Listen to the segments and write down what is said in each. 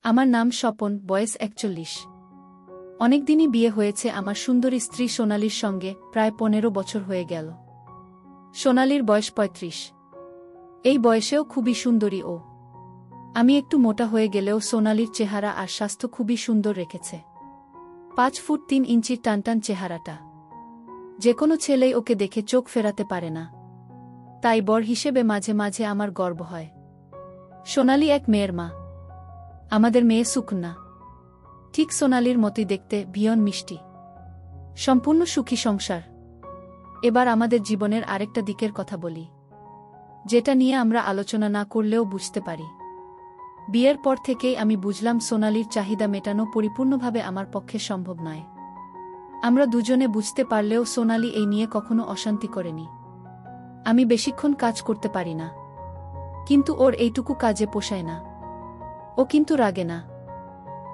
আমার নাম স্বপন, বয়স ৪১। অনেকদিনই বিয়ে হয়েছে আমার সুন্দরী স্ত্রী সোনালীর সঙ্গে, প্রায় ১৫ বছর হয়ে গেল। সোনালীর বয়স ৩৫। এই বয়সেও খুবই সুন্দরী ও। আমি একটু মোটা হয়ে গেলেও সোনালীর চেহারা আর স্বাস্থ্য খুবই সুন্দর রেখেছে। ৫ ফুট ৩ ইঞ্চির টানটান চেহারাটা। যে কোনো ছেলেই ওকে দেখে চোখ ফেরাতে পারে না। তাই বর হিসেবে মাঝে মাঝে আমার গর্ব হয়। সোনালী এক মেয়ের মা। আমাদের মেয়ে সুকন্যা ঠিক সোনালীর মতোই দেখতে, ভীষণ মিষ্টি। সম্পূর্ণ সুখী সংসার। এবার আমাদের জীবনের আরেকটা দিকের কথা বলি, যেটা নিয়ে আমরা আলোচনা না করলেও বুঝতে পারি। বিয়ের পর থেকেই আমি বুঝলাম সোনালীর চাহিদা মেটানো পরিপূর্ণভাবে আমার পক্ষে সম্ভব নয়। আমরা দুজনে বুঝতে পারলেও সোনালী এই নিয়ে কখনো অশান্তি করেনি। আমি বেশিক্ষণ কাজ করতে পারি না, কিন্তু ওর এইটুকু কাজে পোষায় না। ও কিন্তু রাগে না।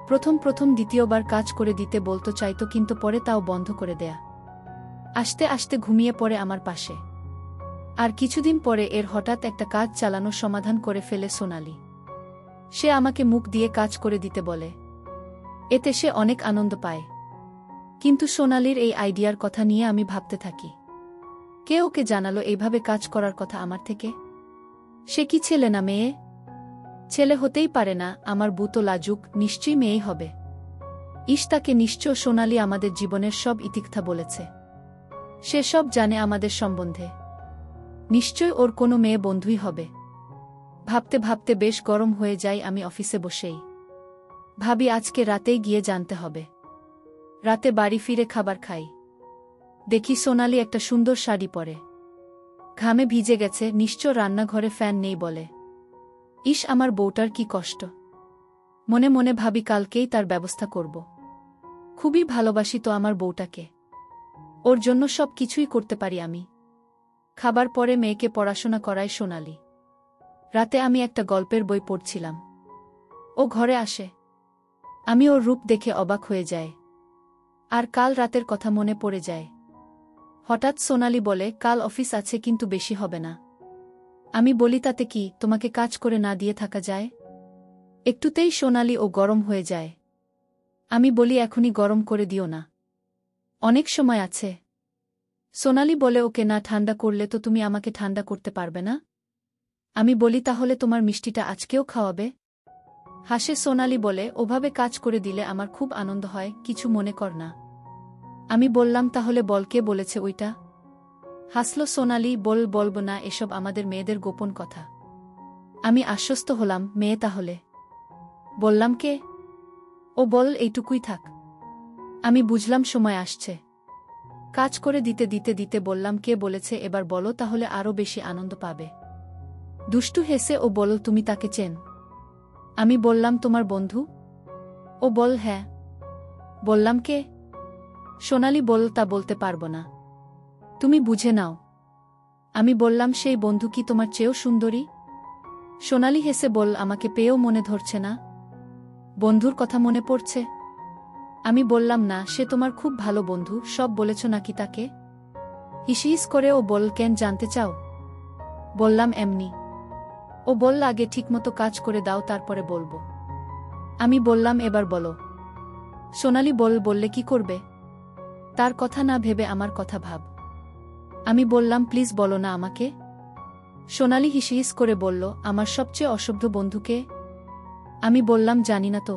প্রথম দ্বিতীয়বার কাজ করে দিতে বলতো চাইতো, কিন্তু পরে তাও বন্ধ করে দেয়া। আস্তে আস্তে ঘুমিয়ে পড়ে আমার পাশে। আর কিছুদিন পরে এর হঠাৎ একটা কাজ চালানোর সমাধান করে ফেলে সোনালী। সে আমাকে মুখ দিয়ে কাজ করে দিতে বলে। এতে সে অনেক আনন্দ পায়। কিন্তু সোনালীর এই আইডিয়ার কথা নিয়ে আমি ভাবতে থাকি, কে ওকে জানালো এইভাবে কাজ করার কথা আমার থেকে? সে কি ছেলে না মেয়ে? ছেলে হতেই পারে না, আমার বুতো লাজুক, নিশ্চয়ই মেয়েই হবে। তাকে নিশ্চয় সোনালী আমাদের জীবনের সব ইতিকথা বলেছে। সে সব জানে আমাদের সম্বন্ধে। নিশ্চয় ওর কোনো মেয়ে বন্ধুই হবে। ভাবতে ভাবতে বেশ গরম হয়ে যাই আমি অফিসে বসেই। ভাবি আজকে রাতেই গিয়ে জানতে হবে। রাতে বাড়ি ফিরে খাবার খাই। দেখি সোনালী একটা সুন্দর শাড়ি পরে, ঘামে ভিজে গেছে, নিশ্চয় রান্নাঘরে ফ্যান নেই বলে। আমার বউটার কি কষ্ট। মনে মনে ভাবি কালকেই তার ব্যবস্থা করব। খুবই ভালোবাসি তো আমার বউটাকে। ওর জন্য সব কিছুই করতে পারি আমি। খাবার পরে মেয়েকে পড়াশোনা করায় সোনালী। রাতে আমি একটা গল্পের বই পড়ছিলাম। ও ঘরে আসে। আমি ওর রূপ দেখে অবাক হয়ে যায়। আর কাল রাতের কথা মনে পড়ে যায়। হঠাৎ সোনালী বলে, কাল অফিস আছে কিন্তু বেশি হবে না। আমি বলি, তাতে কি, তোমাকে কাজ করে না দিয়ে থাকা যায়? একটুতেই সোনালী ও গরম হয়ে যায়। আমি বলি, এখনই গরম করে দিও না, অনেক সময় আছে। সোনালী বলে, ওকে না ঠান্ডা করলে তো তুমি আমাকে ঠান্ডা করতে পারবে না। আমি বলি, তাহলে তোমার মিষ্টিটা আজকেও খাওয়াবে? হাসে সোনালী বলে, ওভাবে কাজ করে দিলে আমার খুব আনন্দ হয়, কিছু মনে কর না। আমি বললাম, তাহলে বল, কে বলেছে ওইটা? হাসল সোনালী, বলবো না, এসব আমাদের মেয়েদের গোপন কথা। আমি আশ্বস্ত হলাম, মেয়ে তাহলে? বললাম, কে? ও বল, এইটুকুই থাক। আমি বুঝলাম সময় আসছে। কাজ করে দিতে বললাম, কে বলেছে এবার বলো, তাহলে আরও বেশি আনন্দ পাবে। দুষ্টু হেসে ও বল, তুমি তাকে চেন? আমি বললাম, তোমার বন্ধু। ও বল, হ্যাঁ। বললাম, কে? সোনালী বল, তা বলতে পারবো না, তুমি বুঝে নাও। আমি বললাম, সেই বন্ধু কি তোমার চেয়েও সুন্দরী? সোনালী হেসে বল, আমাকে পেয়েও মনে ধরছে না, বন্ধুর কথা মনে পড়ছে। আমি বললাম, না, সে তোমার খুব ভালো বন্ধু, সব বলেছ নাকি তাকে? হিসিস করে ও বল, কেন জানতে চাও? বললাম, এমনি। ও বলল, আগে ঠিকমতো কাজ করে দাও, তারপরে বলবো। আমি বললাম, এবার বলো। সোনালী বললে কি করবে? তার কথা না ভেবে আমার কথা ভাব। আমি বললাম, প্লিজ বলো না আমাকে। সোনালী হিসিস করে বলল, আমার সবচেয়ে অসভ্য বন্ধুকে। আমি বললাম, জানি না তো।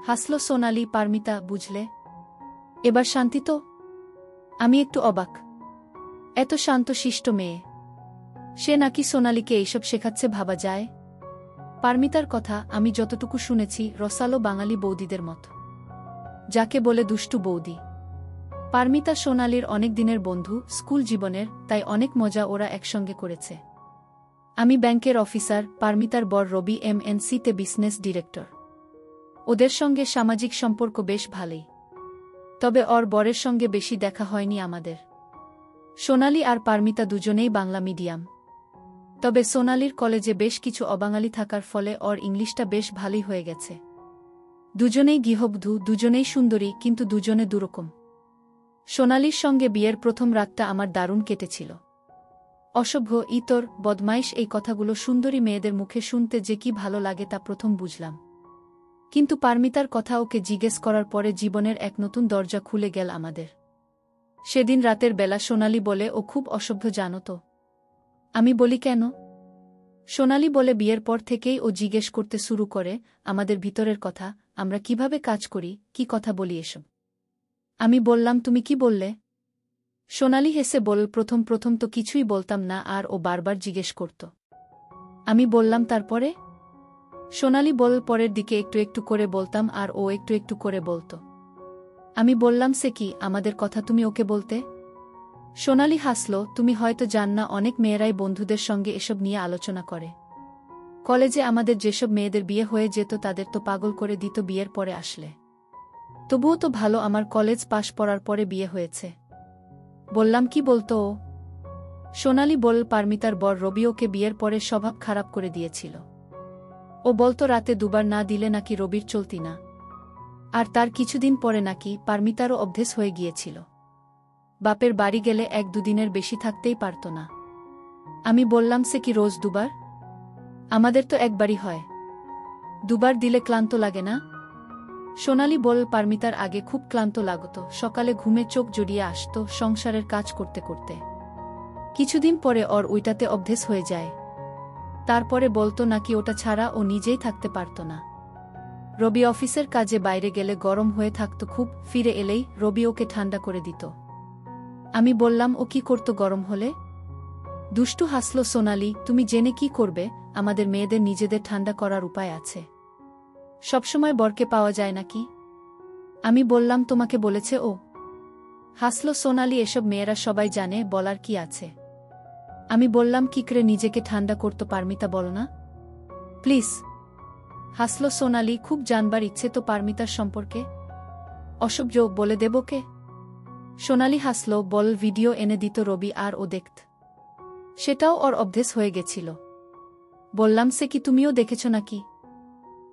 হাসল সোনালী, পারমিতা, বুঝলে? এবার শান্তি তো? আমি একটু অবাক। এত শান্ত শিষ্ট মেয়ে, সে নাকি সোনালীকে এইসব শেখাচ্ছে, ভাবা যায়? পারমিতার কথা আমি যতটুকু শুনেছি, রসালো বাঙালি বৌদিদের মতো, যাকে বলে দুষ্টু বৌদি। পারমিতা সোনালীর অনেক দিনের বন্ধু, স্কুল জীবনের, তাই অনেক মজা ওরা একসঙ্গে করেছে। আমি ব্যাংকের অফিসার, পারমিতার বর রবি MNC-তে বিজনেস ডিরেক্টর। ওদের সঙ্গে সামাজিক সম্পর্ক বেশ ভালোই। তবে ওর বরের সঙ্গে বেশি দেখা হয়নি আমাদের। সোনালী আর পারমিতা দুজনেই বাংলা মিডিয়াম। তবে সোনালীর কলেজে বেশ কিছু অবাঙালি থাকার ফলে ওর ইংলিশটা বেশ ভালোই হয়ে গেছে। দুজনেই গৃহবধূ, দুজনেই সুন্দরী, কিন্তু দুজনে দুরকম। সোনালীর সঙ্গে বিয়ের প্রথম রাতটা আমার দারুণ কেটেছিল। অসভ্য, ইতর, বদমাইশ, এই কথাগুলো সুন্দরী মেয়েদের মুখে শুনতে যে কি ভালো লাগে তা প্রথম বুঝলাম। কিন্তু পারমিতার কথা ওকে জিজ্ঞেস করার পরে জীবনের এক নতুন দরজা খুলে গেল আমাদের। সেদিন রাতের বেলা সোনালি বলে ও খুব অসভ্য জানো তো। আমি বলি কেন? সোনালি বলে বিয়ের পর থেকেই ও জিজ্ঞেস করতে শুরু করে আমাদের ভিতরের কথা, আমরা কিভাবে কাজ করি, কি কথা বলি এসব। আমি বললাম তুমি কি বললে? সোনালি হেসে বলল প্রথম প্রথম তো কিছুই বলতাম না আর ও বারবার জিজ্ঞেস করত। আমি বললাম তারপরে? সোনালি বলল পরের দিকে একটু একটু করে বলতাম আর ও একটু একটু করে বলত। আমি বললাম সে কি, আমাদের কথা তুমি ওকে বলতে? সোনালি হাসল, তুমি হয়তো জান না অনেক মেয়েরাই বন্ধুদের সঙ্গে এসব নিয়ে আলোচনা করে। কলেজে আমাদের যেসব মেয়েদের বিয়ে হয়ে যেত তাদের তো পাগল করে দিত বিয়ের পরে আসলে। তবুও তো ভালো আমার কলেজ পাশ করার পরে বিয়ে হয়েছে। বললাম কি বলতো ও? সোনালি বলল পারমিতার বর রবি ওকে বিয়ের পরে স্বভাব খারাপ করে দিয়েছিল। ও বলতো রাতে দুবার না দিলে নাকি রবির চলতি না। আর তার কিছুদিন পরে নাকি পারমিতারও অভ্যেস হয়ে গিয়েছিল। বাপের বাড়ি গেলে এক দুদিনের বেশি থাকতেই পারত না। আমি বললাম সে কি রোজ দুবার? আমাদের তো একবারই হয়। দুবার দিলে ক্লান্ত লাগে না? সোনালি বলল পারমিতার আগে খুব ক্লান্ত লাগত, সকালে ঘুমে চোখ জড়িয়ে আসত সংসারের কাজ করতে করতে। কিছুদিন পরে ওর ওইটাতে অভ্যেস হয়ে যায়। তারপরে বলতো নাকি ওটা ছাড়া ও নিজেই থাকতে পারত না। রবি অফিসের কাজে বাইরে গেলে গরম হয়ে থাকত খুব, ফিরে এলেই রবি ওকে ঠান্ডা করে দিত। আমি বললাম ও কি করত গরম হলে? দুষ্টু হাসল সোনালি, তুমি জেনে কি করবে, আমাদের মেয়েদের নিজেদের ঠান্ডা করার উপায় আছে। সবসময় বরকে পাওয়া যায় নাকি? আমি বললাম তোমাকে বলেছে ও? হাসল সোনালি, এসব মেয়েরা সবাই জানে, বলার কি আছে। আমি বললাম কি করে নিজেকে ঠান্ডা করতে পারমিতা বলো না প্লিজ। হাসল সোনালি, খুব জানবার ইচ্ছে তো পারমিতার সম্পর্কে। অসভ্য বলে দেব কে? সোনালি হাসল, বল ভিডিও এনে দিত রবি আর ও দেখত। সেটাও ওর অভ্যেস হয়ে গেছিল। বললাম সে কি তুমিও দেখেছ নাকি?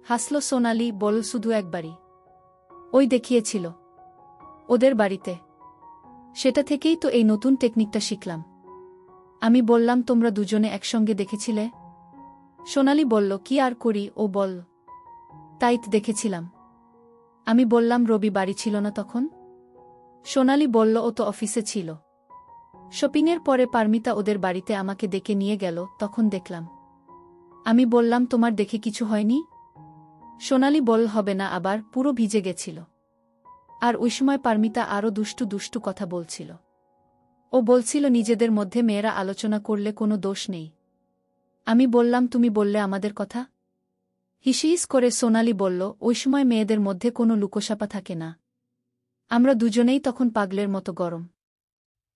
হাসল সোনালি, বল শুধু একবারই। ওই দেখিয়েছিল ওদের বাড়িতে। সেটা থেকেই তো এই নতুন টেকনিকটা শিখলাম। আমি বললাম তোমরা দুজনে একসঙ্গে দেখেছিলে? সোনালি বলল কি আর করি, ও বল তাই দেখেছিলাম। আমি বললাম রবি বাড়ি ছিল না তখন? সোনালি বলল ও তো অফিসে ছিল। শপিংয়ের পরে পারমিতা ওদের বাড়িতে আমাকে ডেকে নিয়ে গেল, তখন দেখলাম। আমি বললাম তোমার দেখে কিছু হয়নি? সোনালি বলল হবে না, আবার পুরো ভিজে গেছিল। আর ওই সময় পারমিতা আরও দুষ্টু দুষ্টু কথা বলছিল। ও বলছিল নিজেদের মধ্যে মেয়েরা আলোচনা করলে কোনো দোষ নেই। আমি বললাম তুমি বললে আমাদের কথা? হিসিস করে সোনালি বলল ওই সময় মেয়েদের মধ্যে কোনো লুকোছাপা থাকে না। আমরা দুজনেই তখন পাগলের মতো গরম।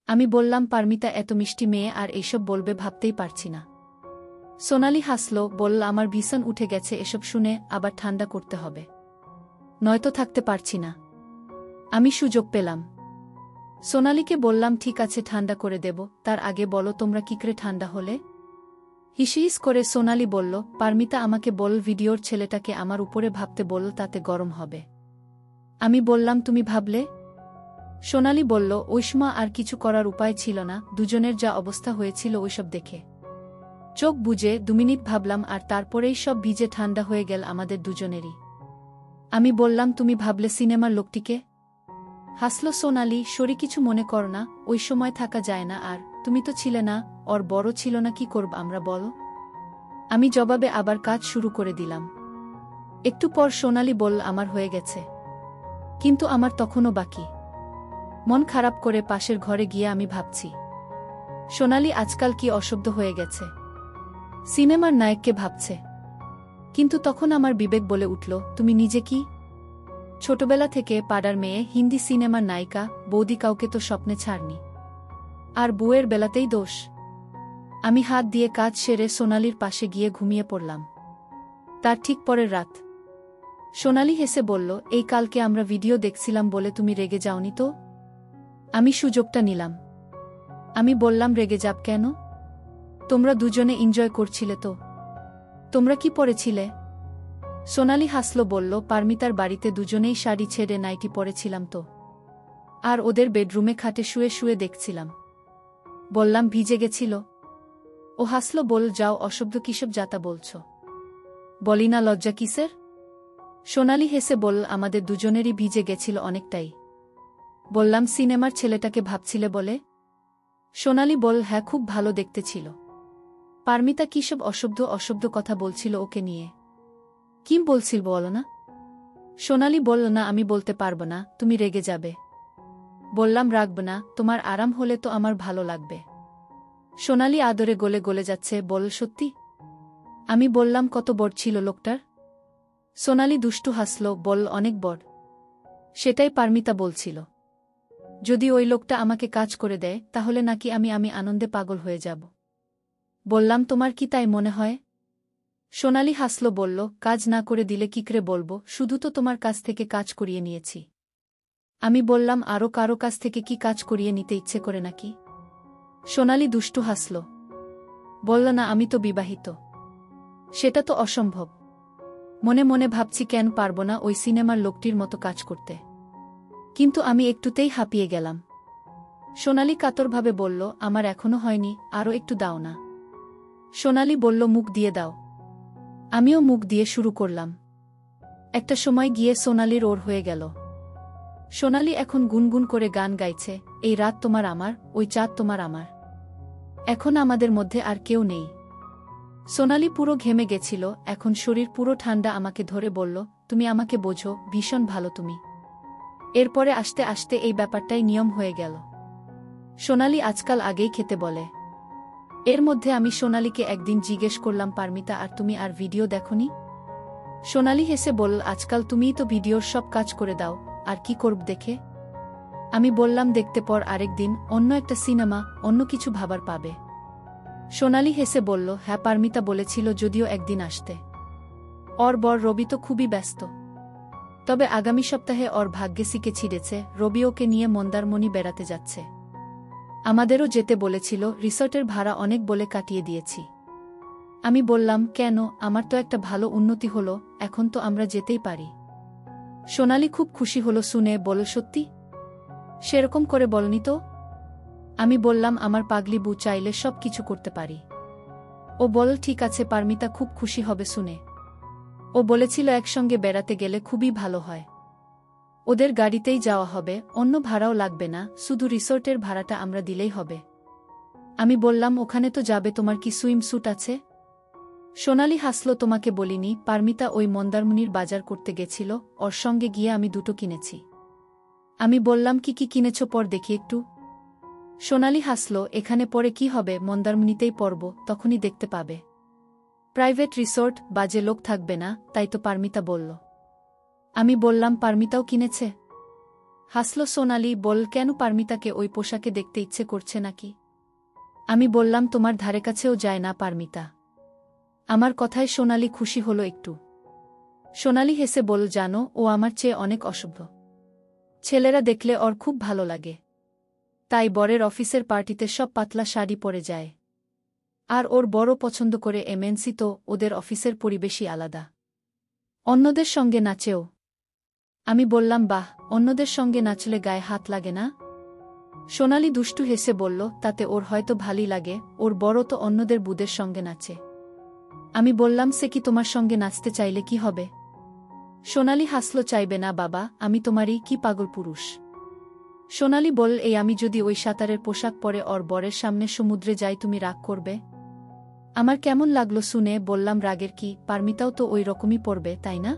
আমি বললাম পারমিতা এত মিষ্টি মেয়ে আর এইসব বলবে ভাবতেই পারছি না। সোনালি হাসল, বলল আমার ভীষণ উঠে গেছে এসব শুনে, আবার ঠান্ডা করতে হবে, নয়তো থাকতে পারছি না। আমি সুযোগ পেলাম। সোনালিকে বললাম ঠিক আছে ঠান্ডা করে দেব, তার আগে বলো তোমরা কি করে ঠান্ডা হলে? হিসিস করে সোনালি বলল পারমিতা আমাকে বল ভিডিওর ছেলেটাকে আমার উপরে ভাবতে বলল তাতে গরম হবে। আমি বললাম তুমি ভাবলে? সোনালি বলল ওই সময় আর কিছু করার উপায় ছিল না, দুজনের যা অবস্থা হয়েছিল ওইসব দেখে। চোখ বুজে 2 মিনিট ভাবলাম আর তারপরেই সব ভিজে ঠান্ডা হয়ে গেল আমাদের দুজনেরই। আমি বললাম তুমি ভাবলে সিনেমার লোকটিকে? হাসল সোনালি, সরি কিছু মনে কর না, ওই সময় থাকা যায় না, আর তুমি তো ছিলে না, ওর বড় ছিল না, কি করব আমরা বলো? আমি জবাবে আবার কাজ শুরু করে দিলাম। একটু পর সোনালি বলল আমার হয়ে গেছে, কিন্তু আমার তখনও বাকি। মন খারাপ করে পাশের ঘরে গিয়ে আমি ভাবছি সোনালি আজকাল কি অশব্দ হয়ে গেছে, সিনেমার নায়ককে ভাবছে। কিন্তু তখন আমার বিবেক বলে উঠল তুমি নিজে কি? ছোটবেলা থেকে পাড়ার মেয়ে, হিন্দি সিনেমার নায়িকা, বৌদি, কাউকে তো স্বপ্নে ছাড়নি। আর বউয়ের বেলাতেই দোষ। আমি হাত দিয়ে কাজ সেরে সোনালির পাশে গিয়ে ঘুমিয়ে পড়লাম। তার ঠিক পরের রাত সোনালি হেসে বলল এই কালকে আমরা ভিডিও দেখছিলাম বলে তুমি রেগে যাওনি তো? আমি সুযোগটা নিলাম। আমি বললাম রেগে যাব কেন? তোমরা দুজনে এনজয় করছিলে তো। তোমরা কি পরেছিলে? সোনালি হাসল, বলল পারমিতার বাড়িতে দুজনেই শাড়ি ছেড়ে নাইটি পরেছিলাম তো, আর ওদের বেডরুমে খাটে শুয়ে শুয়ে দেখছিলাম। বললাম ভিজে গেছিল। ও হাসল, বল যাও অশব্দ কিসব যাতা বলছ, বলি না লজ্জা কিসের? সোনালি হেসে বলল, আমাদের দুজনেরই ভিজে গেছিল অনেকটাই। বললাম, সিনেমার ছেলেটাকে ভাবছিলে বলে? সোনালি বলল, হ্যাঁ, খুব ভালো দেখতে ছিল। পারমিতা কী সব অশব্দ কথা বলছিল ওকে নিয়ে। কি বলছিল বলো না? সোনালি বলল, না, আমি বলতে পারব না, তুমি রেগে যাবে। বললাম, রাগব না, তোমার আরাম হলে তো আমার ভালো লাগবে। সোনালি আদরে গলে গলে যাচ্ছে, বল, সত্যি? আমি বললাম, কত বড় ছিল লোকটার? সোনালি দুষ্টু হাসল, বল, অনেক বড়। সেটাই পারমিতা বলছিল। যদি ওই লোকটা আমাকে কাজ করে দেয় তাহলে নাকি আমি আনন্দে পাগল হয়ে যাব। বললাম, তোমার কি তাই মনে হয়? সোনালি হাসল, বলল, কাজ না করে দিলে কি করে বলবো, শুধু তো তোমার কাছ থেকে কাজ করিয়ে নিয়েছি। আমি বললাম, আরও কারো কাছ থেকে কি কাজ করিয়ে নিতে ইচ্ছে করে নাকি? সোনালি দুষ্টু হাসল। বলল, না, আমি তো বিবাহিত। সেটা তো অসম্ভব। মনে মনে ভাবছি কেন পারব না ওই সিনেমার লোকটির মতো কাজ করতে। কিন্তু আমি একটুতেই হাঁপিয়ে গেলাম। সোনালি কাতরভাবে বলল, আমার এখনো হয়নি, আরও একটু দাও না। সোনালি বলল, মুখ দিয়ে দাও। আমিও মুখ দিয়ে শুরু করলাম। একটা সময় গিয়ে সোনালির ওর হয়ে গেল। সোনালি এখন গুনগুন করে গান গাইছে, এই রাত তোমার আমার, ওই চাঁদ তোমার আমার। এখন আমাদের মধ্যে আর কেউ নেই। সোনালি পুরো ঘেমে গেছিল, এখন শরীর পুরো ঠান্ডা। আমাকে ধরে বলল, তুমি আমাকে বোঝো, ভীষণ ভালো তুমি। এরপরে আস্তে আস্তে এই ব্যাপারটাই নিয়ম হয়ে গেল। সোনালি আজকাল আগেই খেতে বলে। এর মধ্যে আমি সোনালিকে একদিন জিজ্ঞেস করলাম, পারমিতা, আর তুমি আর ভিডিও দেখোনি? সোনালি হেসে বলল, আজকাল তুমিই তো ভিডিওর সব কাজ করে দাও, আর কি করব দেখে? আমি বললাম, দেখতে পর আরেকদিন, অন্য একটা সিনেমা, অন্য কিছু ভাবার পাবে। সোনালি হেসে বলল, হ্যাঁ, পারমিতা বলেছিল যদিও একদিন আসতে। ওর বর রবি তো খুবই ব্যস্ত। তবে আগামী সপ্তাহে ওর ভাগ্যে ছিঁড়েছে, রবি ওকে নিয়ে মন্দারমণি বেড়াতে যাচ্ছে। আমাদেরও যেতে বলেছিল, রিসর্টের ভাড়া অনেক বলে কাটিয়ে দিয়েছি। আমি বললাম, কেন, আমার তো একটা ভালো উন্নতি হলো, এখন তো আমরা যেতেই পারি। সোনালি খুব খুশি হলো শুনে, বল, সত্যি? সেরকম করে বলনি তো। আমি বললাম, আমার পাগলি বউ চাইলে সব কিছু করতে পারি। ও বল, ঠিক আছে, পারমিতা খুব খুশি হবে শুনে। ও বলেছিল একসঙ্গে বেড়াতে গেলে খুবই ভালো হয়। ওদের গাড়িতেই যাওয়া হবে, অন্য ভাড়াও লাগবে না, শুধু রিসোর্টের ভাড়াটা আমরা দিলেই হবে। আমি বললাম, ওখানে তো যাবে, তোমার কি সুইম স্যুট আছে? সোনালি হাসল, তোমাকে বলিনি, পারমিতা ওই মন্দারমণির বাজার করতে গেছিল, ওর সঙ্গে গিয়ে আমি দুটো কিনেছি। আমি বললাম, কি কি কিনেছ পর দেখি একটু। সোনালি হাসল, এখানে পরে কি হবে, মন্দারমণিতেই পরব, তখনই দেখতে পাবে। প্রাইভেট রিসোর্ট, বাজে লোক থাকবে না, তাই তো পারমিতা বলল। আমি বললাম, পারমিতাও কিনেছে? হাসল সোনালি, বল, কেন, পারমিতাকে ওই পোশাকে দেখতে ইচ্ছে করছে নাকি? আমি বললাম, তোমার ধারে কাছেও যায় না পারমিতা। আমার কথায় সোনালি খুশি হলো একটু। সোনালি হেসে বল, জানো, ও আমার চেয়ে অনেক অসভ্য। ছেলেরা দেখলে ওর খুব ভালো লাগে। তাই বরের অফিসের পার্টিতে সব পাতলা শাড়ি পরে যায়। আর ওর বড় পছন্দ করে এমএনসি, তো ওদের অফিসের পরিবেশই আলাদা। অন্যদের সঙ্গে নাচেও। আমি বললাম, বাহ, অন্যদের সঙ্গে নাচলে গায়ে হাত লাগে না? সোনালি দুষ্টু হেসে বলল, তাতে ওর হয়তো ভালই লাগে, ওর বড় তো অন্যদের বুদের সঙ্গে নাচে। আমি বললাম, সে কি তোমার সঙ্গে নাচতে চাইলে কি হবে? সোনালি হাসল, চাইবে না বাবা, আমি তোমারই কি পাগল পুরুষ। সোনালি বল, এই আমি যদি ওই সাঁতারের পোশাক পরে ওর বরের সামনে সমুদ্রে যাই, তুমি রাগ করবে? আমার কেমন লাগলো শুনে, বললাম, রাগের কি, পারমিতাও তো ওই রকমই পরবে, তাই না?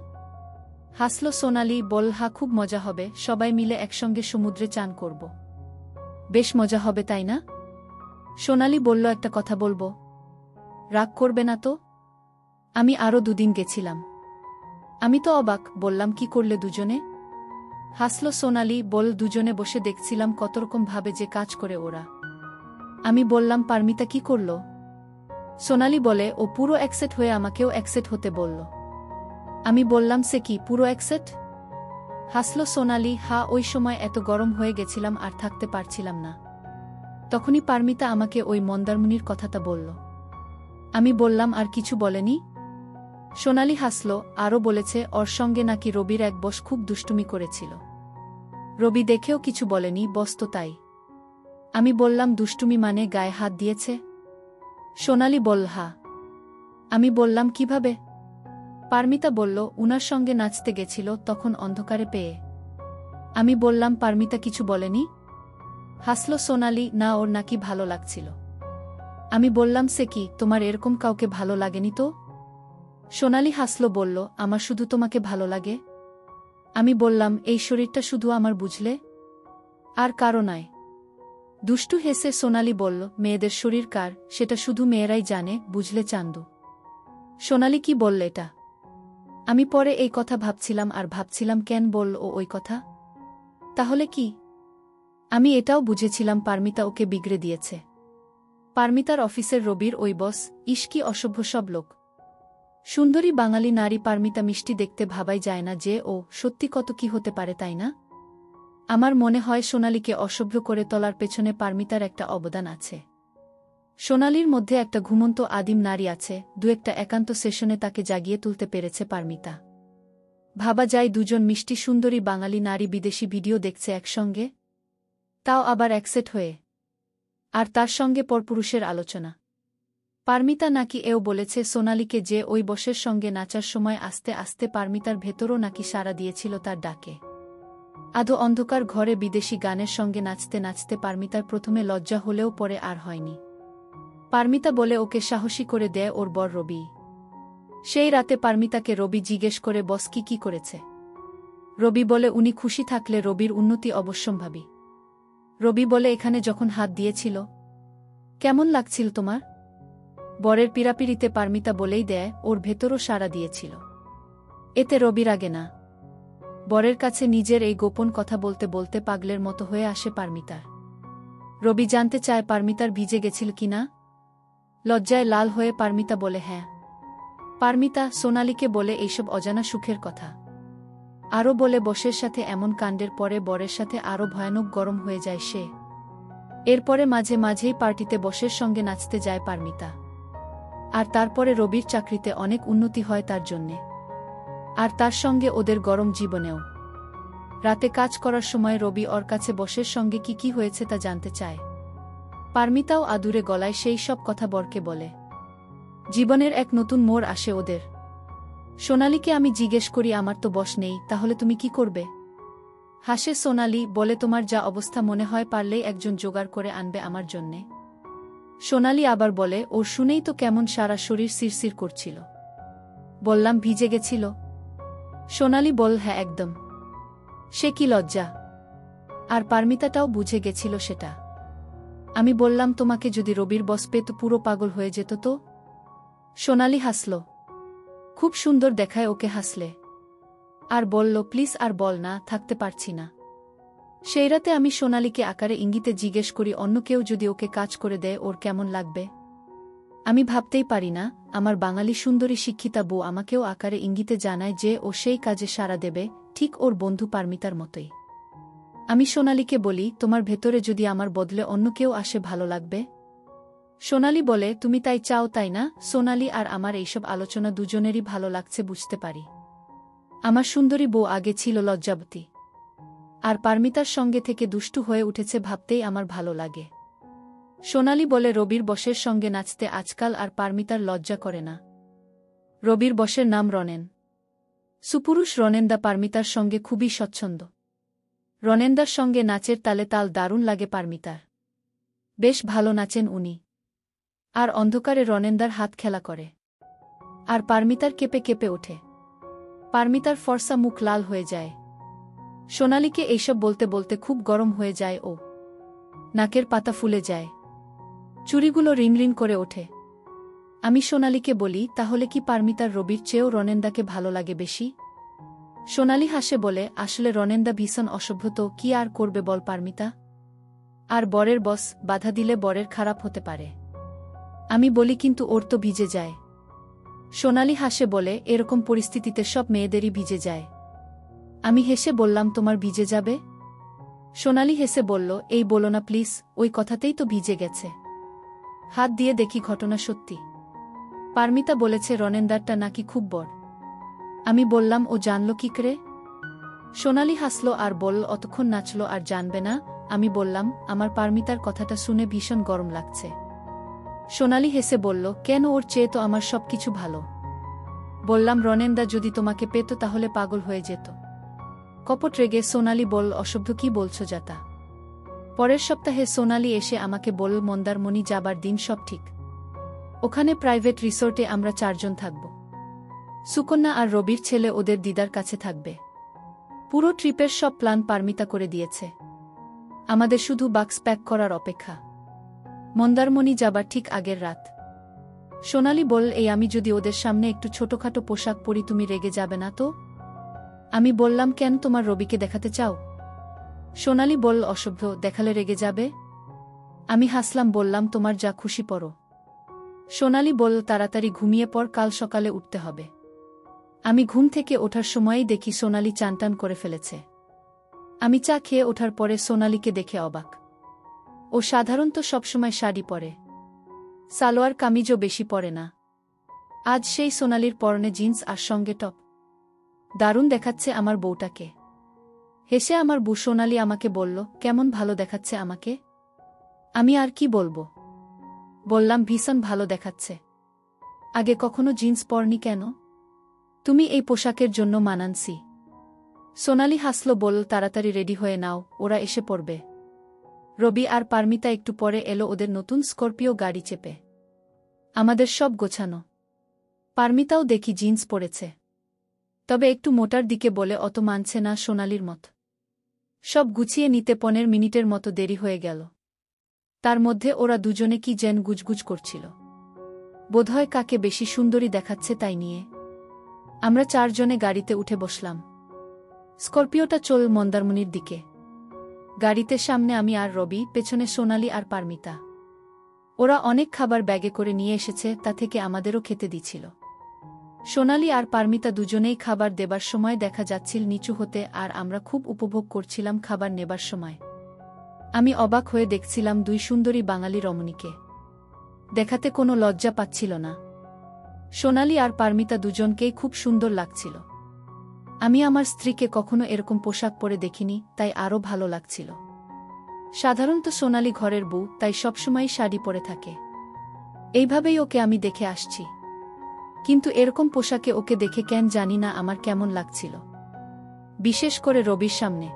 হাসল সোনালি, বল, হ্যাঁ, খুব মজা হবে, সবাই মিলে একসঙ্গে সমুদ্রে চান করব। বেশ মজা হবে, তাই না? সোনালি বলল, একটা কথা বলবো? রাগ করবে না তো? আমি আরও দুদিন গেছিলাম। আমি তো অবাক, বললাম, কি করলে দুজনে? হাসল সোনালি, বল, দুজনে বসে দেখছিলাম কতরকম ভাবে যে কাজ করে ওরা। আমি বললাম, পারমিতা কি করল? সোনালি বলে, ও পুরো অ্যাকসেট হয়ে আমাকেও অ্যাকসেট হতে বলল। আমি বললাম, সে কি, পুরো অ্যাকসেট? হাসল সোনালি, হ্যাঁ, ওই সময় এত গরম হয়ে গেছিলাম আর থাকতে পারছিলাম না। তখনই পারমিতা আমাকে ওই মন্দারমণির কথাটা বলল। আমি বললাম, আর কিছু বলেনি? সোনালি হাসল, আরও বলেছে ওর সঙ্গে নাকি রবির এক বস খুব দুষ্টুমি করেছিল। রবি দেখেও কিছু বলেনি, বস তো তাই। আমি বললাম, দুষ্টুমি মানে গায়ে হাত দিয়েছে? সোনালি বল, হ্যাঁ। আমি বললাম, কিভাবে? পারমিতা বলল, উনার সঙ্গে নাচতে গেছিল, তখন অন্ধকারে পেয়ে। আমি বললাম, পারমিতা কিছু বলেনি? হাসল সোনালি, না, ওর নাকি ভালো লাগছিল। আমি বললাম, সে কি, তোমার এরকম কাউকে ভালো লাগেনি তো? সোনালি হাসল, বলল, আমার শুধু তোমাকে ভালো লাগে। আমি বললাম, এই শরীরটা শুধু আমার, বুঝলে, আর কারো নয়। দুষ্টু হেসে সোনালি বলল, মেয়েদের শরীর কার, সেটা শুধু মেয়েরাই জানে, বুঝলে চান্দু। সোনালি কি বলল এটা? আমি পরে এই কথা ভাবছিলাম আর ভাবছিলাম কেন বলল ও ওই কথা। তাহলে কি? আমি এটাও বুঝেছিলাম পারমিতা ওকে বিগড়ে দিয়েছে। পারমিতার অফিসের রবির ওই বস, ইস্কি অসভ্য সব লোক। সুন্দরী বাঙালি নারী পারমিতা মিষ্টি দেখতে ভাবাই যায় না যে ও সত্যি কত কি হতে পারে, তাই না? আমার মনে হয় সোনালীকে অসভ্য করে তোলার পেছনে পারমিতার একটা অবদান আছে। সোনালীর মধ্যে একটা ঘুমন্ত আদিম নারী আছে, দু একটা একান্ত সেশনে তাকে জাগিয়ে তুলতে পেরেছে পারমিতা। ভাবা যায় দুজন মিষ্টি সুন্দরী বাঙালি নারী বিদেশি ভিডিও দেখছে একসঙ্গে, তাও আবার একসেট হয়ে, আর তার সঙ্গে পরপুরুষের আলোচনা। পারমিতা নাকি এও বলেছে সোনালীকে যে ওই বসের সঙ্গে নাচার সময় আস্তে আস্তে পারমিতার ভেতরও নাকি সাড়া দিয়েছিল তার ডাকে। আধো অন্ধকার ঘরে বিদেশি গানের সঙ্গে নাচতে নাচতে পারমিতার প্রথমে লজ্জা হলেও পরে আর হয়নি। পারমিতা বলে ওকে সাহসী করে দেয় ওর বর রবি। সেই রাতে পারমিতাকে রবি জিজ্ঞেস করে, বস কি করেছে? রবি বলে, উনি খুশি থাকলে রবির উন্নতি অবশ্যম্ভাবী। রবি বলে, এখানে যখন হাত দিয়েছিল কেমন লাগছিল তোমার? বরের পীড়াপিড়িতে পারমিতা বলেই দেয় ওর ভেতরও সাড়া দিয়েছিল। এতে রবির আগে না। বরের কাছে নিজের এই গোপন কথা বলতে বলতে পাগলের মতো হয়ে আসে পারমিতার। রবি জানতে চায় পারমিতার ভিজে গেছিল কিনা। লজ্জায় লাল হয়ে পারমিতা বলে হ্যাঁ। পারমিতা সোনালীকে বলে এইসব অজানা সুখের কথা। আরও বলে বসের সাথে এমন কাণ্ডের পরে বরের সাথে আরও ভয়ানক গরম হয়ে যায় সে। এরপরে মাঝে মাঝেই পার্টিতে বসের সঙ্গে নাচতে যায় পারমিতা। আর তারপরে রবির চাকরিতে অনেক উন্নতি হয় তার জন্যে, আর তার সঙ্গে ওদের গরম জীবনেও। রাতে কাজ করার সময় রবি ওর কাছে বসের সঙ্গে কি হয়েছে তা জানতে চায়। পারমিতাও আদুরে গলায় সেই সব কথা বরকে বলে। জীবনের এক নতুন মোড় আসে ওদের। সোনালীকে আমি জিজ্ঞেস করি, আমার তো বস নেই, তাহলে তুমি কি করবে? হাসে সোনালী, বলে, তোমার যা অবস্থা মনে হয় পারলেই একজন জোগাড় করে আনবে আমার জন্যে। সোনালী আবার বলে, ওর শুনেই তো কেমন সারা শরীর শিরশির করছিল। বললাম, ভিজে গেছিল? সোনালী বল, হ্যাঁ একদম। সে কি লজ্জা! আর পারমিতাটাও বুঝে গেছিল সেটা। আমি বললাম, তোমাকে যদি রবির বস পেত পুরো পাগল হয়ে যেত তো? সোনালী হাসল, খুব সুন্দর দেখায় ওকে হাসলে, আর বলল, প্লিজ আর বল না, থাকতে পারছি না। সেই রাতে আমি সোনালীকে আকারে ইঙ্গিতে জিজ্ঞেস করি, অন্য কেউ যদি ওকে কাজ করে দেয় ওর কেমন লাগবে? আমি ভাবতেই পারি না আমার বাঙালি সুন্দরী শিক্ষিতা বউ আমাকেও আকারে ইঙ্গিতে জানায় যে ও সেই কাজে সাড়া দেবে, ঠিক ওর বন্ধু পারমিতার মতোই। আমি সোনালীকে বলি, তোমার ভেতরে যদি আমার বদলে অন্য কেউ আসে ভালো লাগবে? সোনালী বলে, তুমি তাই চাও তাই না? সোনালী আর আমার এইসব আলোচনা দুজনেরই ভালো লাগছে বুঝতে পারি। আমার সুন্দরী বউ আগে ছিল লজ্জাবতী, আর পারমিতার সঙ্গে থেকে দুষ্টু হয়ে উঠেছে ভাবতেই আমার ভালো লাগে। সোনালী বলে, রবির বসের সঙ্গে নাচতে আজকাল আর পারমিতার লজ্জা করে না। রবির বসের নাম রনেন। সুপুরুষ রনেনদা পারমিতার সঙ্গে খুবই স্বচ্ছন্দ। রনেনদার সঙ্গে নাচের তালে তাল দারুণ লাগে পারমিতার। বেশ ভালো নাচেন উনি। আর অন্ধকারে রনেনদার হাত খেলা করে, আর পারমিতার কেঁপে কেঁপে ওঠে। পারমিতার ফর্সা মুখ লাল হয়ে যায়। সোনালীকে এইসব বলতে বলতে খুব গরম হয়ে যায় ও। নাকের পাতা ফুলে যায়, চুড়িগুলো রিংরিং করে ওঠে। আমি সোনালীকে বলি, তাহলে কি পারমিতার রবির চেয়েও রনেনদাকে ভালো লাগে বেশি? সোনালী হাসে বলে, আসলে রনেনদা ভীষণ অসভ্য, তো কি আর করবে বল পারমিতা? আর বরের বস, বাধা দিলে বরের খারাপ হতে পারে। আমি বলি, কিন্তু ওর তো ভিজে যায়। সোনালী হাসে বলে, এরকম পরিস্থিতিতে সব মেয়েদেরই ভিজে যায়। আমি হেসে বললাম, তোমার ভিজে যাবে? সোনালী হেসে বলল, এই বলো না প্লিজ, ওই কথাতেই তো ভিজে গেছে। হাত দিয়ে দেখি ঘটনা সত্যি। পারমিতা বলেছে রনেনদারটা নাকি খুব বড়। আমি বললাম, ও জানল কি করে? সোনালী হাসল আর বলল, অতক্ষণ নাচল আর জানবে না? আমি বললাম, আমার পারমিতার কথাটা শুনে ভীষণ গরম লাগছে। সোনালী হেসে বলল, কেন, ওর চেয়ে তো আমার সবকিছু ভালো। বললাম রনেনদা যদি তোমাকে পেত তাহলে পাগল হয়ে যেত। কপট রেগে সোনালি বলল, অসভ্য কি বলছো যাতা? পরের সপ্তাহে সোনালি এসে আমাকে বলল, মন্দারমণি যাবার দিন সব ঠিক। ওখানে প্রাইভেট রিসোর্টে আমরা 4 জন থাকব। সুকন্যা আর রবির ছেলে ওদের দিদার কাছে থাকবে। পুরো ট্রিপের সব প্ল্যান পারমিতা করে দিয়েছে। আমাদের শুধু বাক্স প্যাক করার অপেক্ষা। মন্দারমণি যাবার ঠিক আগের রাত। সোনালি বলল, এই আমি যদি ওদের সামনে একটু ছোটখাটো পোশাক পরি তুমি রেগে যাবে না তো? আমি বললাম, কেন, তোমার রবিকে দেখাতে চাও? সোনালি বলল, অসভ্য, দেখালে রেগে যাবে। আমি হাসলাম, বললাম, তোমার যা খুশি পরো। সোনালি বলল, তাড়াতাড়ি ঘুমিয়ে পড়, কাল সকালে উঠতে হবে। আমি ঘুম থেকে ওঠার সময়ই দেখি সোনালি চানটান করে ফেলেছে। আমি চা খেয়ে ওঠার পরে সোনালিকে দেখে অবাক। ও সাধারণত সবসময় শাড়ি পরে, সালোয়ার কামিজও বেশি পরে না। আজ সেই সোনালির পরনে জিন্স আর সঙ্গে টপ। দারুণ দেখাচ্ছে আমার বউটাকে। হেসে আমার বউ সোনালি আমাকে বলল, কেমন ভালো দেখাচ্ছে আমাকে? আমি আর কি বলবো, বললাম, ভীষণ ভালো দেখাচ্ছে। আগে কখনো জিন্স পরনি কেন? তুমি এই পোশাকের জন্য মানানসি। সোনালি হাসল, বলল, তাড়াতাড়ি রেডি হয়ে নাও, ওরা এসে পড়বে। রবি আর পারমিতা একটু পরে এলো ওদের নতুন স্করপিও গাড়ি চেপে। আমাদের সব গোছানো। পারমিতাও দেখি জিন্স পরেছে, তবে একটু মোটার দিকে বলে অত মানছে না সোনালির মত। সব গুছিয়ে নিতে 15 মিনিটের মতো দেরি হয়ে গেল। তার মধ্যে ওরা দুজনে কি যেন গুজগুজ করছিল, বোধহয় কাকে বেশি সুন্দরী দেখাচ্ছে তাই নিয়ে। আমরা 4 জনে গাড়িতে উঠে বসলাম। স্করপিওটা চল মন্দারমণির দিকে। গাড়িতে সামনে আমি আর রবি, পেছনে সোনালি আর পারমিতা। ওরা অনেক খাবার ব্যাগে করে নিয়ে এসেছে, তা থেকে আমাদেরও খেতে দিছিল। সোনালি আর পারমিতা দুজনেই খাবার দেবার সময় দেখা যাচ্ছিল নিচু হতে, আর আমরা খুব উপভোগ করছিলাম খাবার নেবার সময়। আমি অবাক হয়ে দেখছিলাম 2 সুন্দরী বাঙালি রমণীকে। দেখাতে কোনো লজ্জা পাচ্ছিল না। সোনালি আর পারমিতা দুজনকেই খুব সুন্দর লাগছিল। আমি আমার স্ত্রীকে কখনো এরকম পোশাক পরে দেখিনি, তাই আরও ভালো লাগছিল। সাধারণত সোনালি ঘরের বউ, তাই সবসময় শাড়ি পরে থাকে। এইভাবেই ওকে আমি দেখে আসছি, কিন্তু এরকম পোশাকে ওকে দেখে কেন জানি না আমার কেমন লাগছিল। বিশেষ করে রবির সামনে।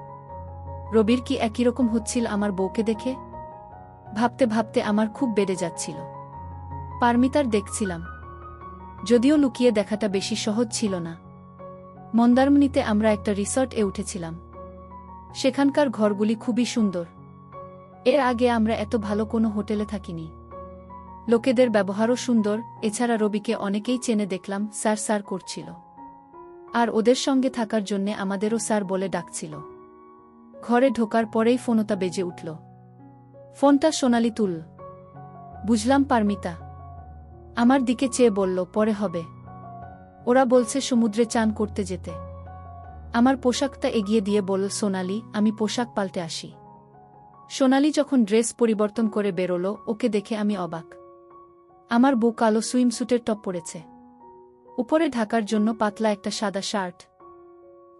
রবির কি একই রকম হচ্ছিল আমার বউকে দেখে? ভাবতে ভাবতে আমার খুব বেড়ে যাচ্ছিল। পারমিতার দেখছিলাম, যদিও লুকিয়ে দেখাটা বেশি সহজ ছিল না। মন্দারমণিতে আমরা একটা রিসর্ট-এ উঠেছিলাম। সেখানকার ঘরগুলি খুবই সুন্দর। এর আগে আমরা এত ভালো কোনো হোটেলে থাকিনি। লোকেদের ব্যবহারও সুন্দর। এছাড়া রবিকে অনেকেই চেনে দেখলাম, স্যার স্যার করছিল। আর ওদের সঙ্গে থাকার জন্যে আমাদেরও স্যার বলে ডাকছিল। ঘরে ঢোকার পরেই ফোনটা বেজে উঠল। ফোনটা সোনালি তুল। বুঝলাম পারমিতা। আমার দিকে চেয়ে বলল, পরে হবে। ওরা বলছে সমুদ্রে চান করতে যেতে। আমার পোশাকটা এগিয়ে দিয়ে বলল, সোনালি, আমি পোশাক পাল্টে আসি। সোনালি যখন ড্রেস পরিবর্তন করে বেরোলো, ওকে দেখে আমি অবাক। আমার বউ কালো সুইমস্যুটের টপ পরেছে, উপরে ঢাকার জন্য পাতলা একটা সাদা শার্ট।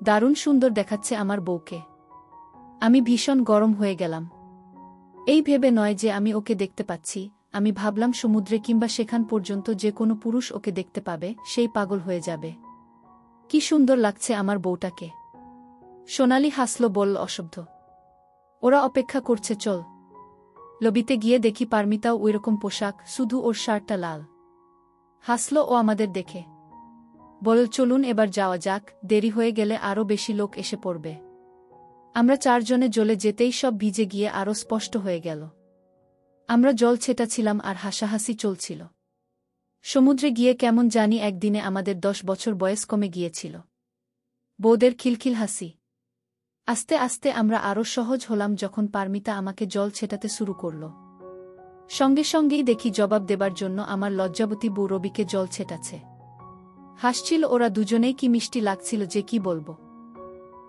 দারুণ সুন্দর দেখাচ্ছে আমার বউকে। আমি ভীষণ গরম হয়ে গেলাম। এই ভেবে নয় যে আমি ওকে দেখতে পাচ্ছি, আমি ভাবলাম সমুদ্রে কিংবা সেখান পর্যন্ত যে কোনো পুরুষ ওকে দেখতে পাবে, সেই পাগল হয়ে যাবে। কি সুন্দর লাগছে আমার বউটাকে। সোনালি হাসল, বলল, অসভ্য। ওরা অপেক্ষা করছে, চল। লবিতে গিয়ে দেখি পারমিতাও ওইরকম পোশাক, শুধু ওর শার্টটা লাল। হাসল ও আমাদের দেখে। বলল, চলুন এবার যাওয়া যাক, দেরি হয়ে গেলে আরও বেশি লোক এসে পড়বে। আমরা 4 জনে জলে যেতেই সব ভিজে গিয়ে আরও স্পষ্ট হয়ে গেল। আমরা জল ছেটাছিলাম আর হাসাহাসি চলছিল। সমুদ্রে গিয়ে কেমন জানি একদিনে আমাদের 10 বছর বয়স কমে গিয়েছিল। বউদের খিলখিল হাসি। আস্তে আস্তে আমরা আরও সহজ হলাম যখন পারমিতা আমাকে জল ছেটাতে শুরু করল। সঙ্গে সঙ্গেই দেখি জবাব দেবার জন্য আমার লজ্জাবতী বউ রবিকে জল ছেটাচ্ছে। হাসছিল ওরা দুজনেই, কি মিষ্টি লাগছিল যে কি বলবো।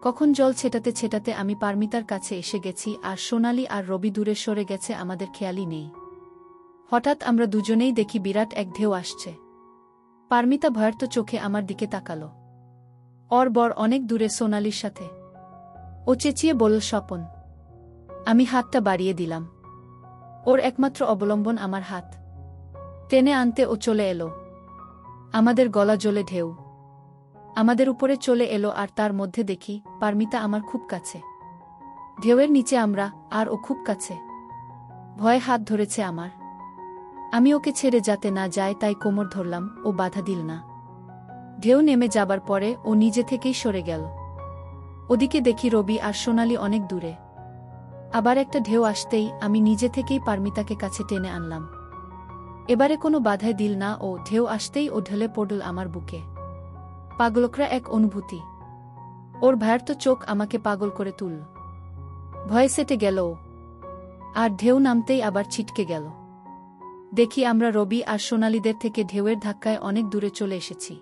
কখন জল ছেটাতে ছেটাতে আমি পারমিতার কাছে এসে গেছি আর সোনালি আর রবি দূরে সরে গেছে, আমাদের খেয়ালই নেই। হঠাৎ আমরা দুজনেই দেখি বিরাট এক ঢেউ আসছে। পারমিতা ভয়ার্ত চোখে আমার দিকে তাকালো। ওর বর অনেক দূরে সোনালির সাথে। ও চেঁচিয়ে বলল, স্বপন। আমি হাতটা বাড়িয়ে দিলাম। ওর একমাত্র অবলম্বন আমার হাত। টেনে আনতে ও চলে এলো। আমাদের গলা জ্বলে ঢেউ। আমাদের উপরে চলে এলো আর তার মধ্যে দেখি পারমিতা আমার খুব কাছে। ঢেউয়ের নিচে আমরা, আর ও খুব কাছে। ভয়ে হাত ধরেছে আমার। আমি ওকে ছেড়ে যাতে না যায় তাই কোমর ধরলাম, ও বাধা দিল না। ঢেউ নেমে যাবার পরে ও নিজে থেকেই সরে গেল। ওদিকে দেখি রবি আর সোনালি অনেক দূরে। আবার একটা ঢেউ আসতেই আমি নিজে থেকেই পারমিতাকে কাছে টেনে আনলাম। এবারে কোনো বাধাই দিল না ও, ঢেউ আসতেই ও ঢলে পড়ল আমার বুকে। পাগলকরা এক অনুভূতি। ওর ভয়ার্ত চোখ আমাকে পাগল করে তুলল। ভয়ে সেটে গেল ও। আর ঢেউ নামতেই আবার ছিটকে গেল। দেখি আমরা রবি আর সোনালীদের থেকে ঢেউয়ের ধাক্কায় অনেক দূরে চলে এসেছি।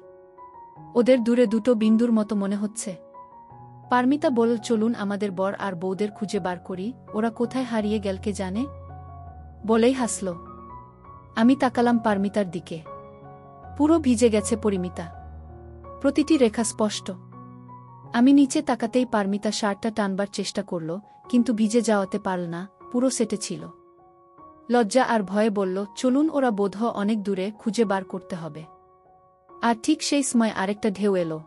ওদের দূরে দুটো বিন্দুর মতো মনে হচ্ছে। পারমিতা বলল, চলুন আমাদের বর আর বউদের খুঁজে বার করি, ওরা কোথায় হারিয়ে গেল কে জানে। বলেই হাসল। আমি তাকালাম পারমিতার দিকে। পুরো ভিজে গেছে পরিমিতা। প্রতিটি রেখা স্পষ্ট। আমি নিচে তাকাতেই পারমিতা শার্টটা টানবার চেষ্টা করল, কিন্তু ভিজে যাওয়াতে পারল না, পুরো সেটে ছিল। লজ্জা আর ভয়ে বলল, চলুন, ওরা বোধহয় অনেক দূরে, খুঁজে বার করতে হবে। আর ঠিক সেই সময় আরেকটা ঢেউ এলো।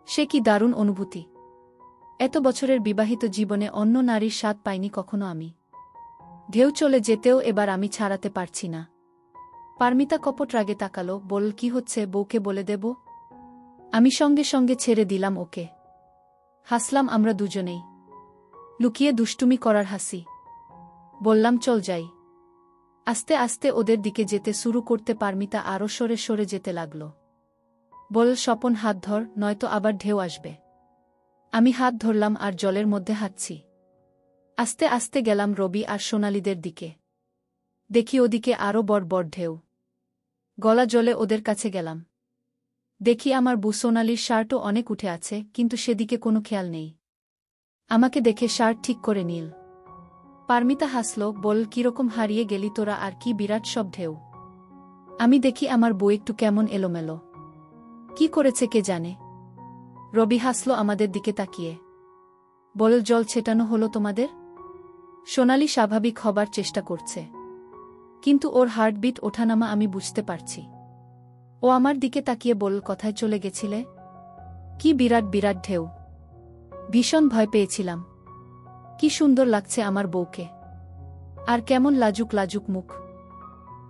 সে কি দারুণ অনুভূতি! এত বছরের বিবাহিত জীবনে অন্য নারীর স্বাদ পাইনি কখনো আমি। ঢেউ চলে যেতেও এবার আমি ছাড়াতে পারছি না। পারমিতা কপট রাগে তাকালো, বলল, কি হচ্ছে, বউকে বলে দেব? আমি সঙ্গে সঙ্গে ছেড়ে দিলাম ওকে। হাসলাম আমরা দুজনেই। লুকিয়ে দুষ্টুমি করার হাসি। বললাম, চল যাই। আস্তে আস্তে ওদের দিকে যেতে শুরু করতে পারমিতা আরও সরে সরে যেতে লাগল। বলল, স্বপন হাত ধর, নয়তো আবার ঢেউ আসবে। আমি হাত ধরলাম আর জলের মধ্যে হাঁটছি। আস্তে আস্তে গেলাম রবি আর সোনালীদের দিকে। দেখি ওদিকে আরও বড় বড় ঢেউ। গলা জলে ওদের কাছে গেলাম। দেখি আমার বউ সোনালীর শার্টও অনেক উঠে আছে, কিন্তু সেদিকে কোনো খেয়াল নেই। আমাকে দেখে শার্ট ঠিক করে নিল। পারমিতা হাসল, বল, কিরকম হারিয়ে গেলি তোরা, আর কি বিরাট সব ঢেউ। আমি দেখি আমার বউ একটু কেমন এলোমেলো। কি করেছে কে জানে। রবি হাসল আমাদের দিকে তাকিয়ে। বল, জল ছেটানো হলো তোমাদের? সোনালী স্বাভাবিক হবার চেষ্টা করছে, কিন্তু ওর হার্টবিট ওঠানামা আমি বুঝতে পারছি। ও আমার দিকে তাকিয়ে বলল, কথায় চলে গেছিলে? কি বিরাট বিরাট ঢেউ। ভীষণ ভয় পেয়েছিলাম। কি সুন্দর লাগছে আমার বউকে। আর কেমন লাজুক লাজুক মুখ।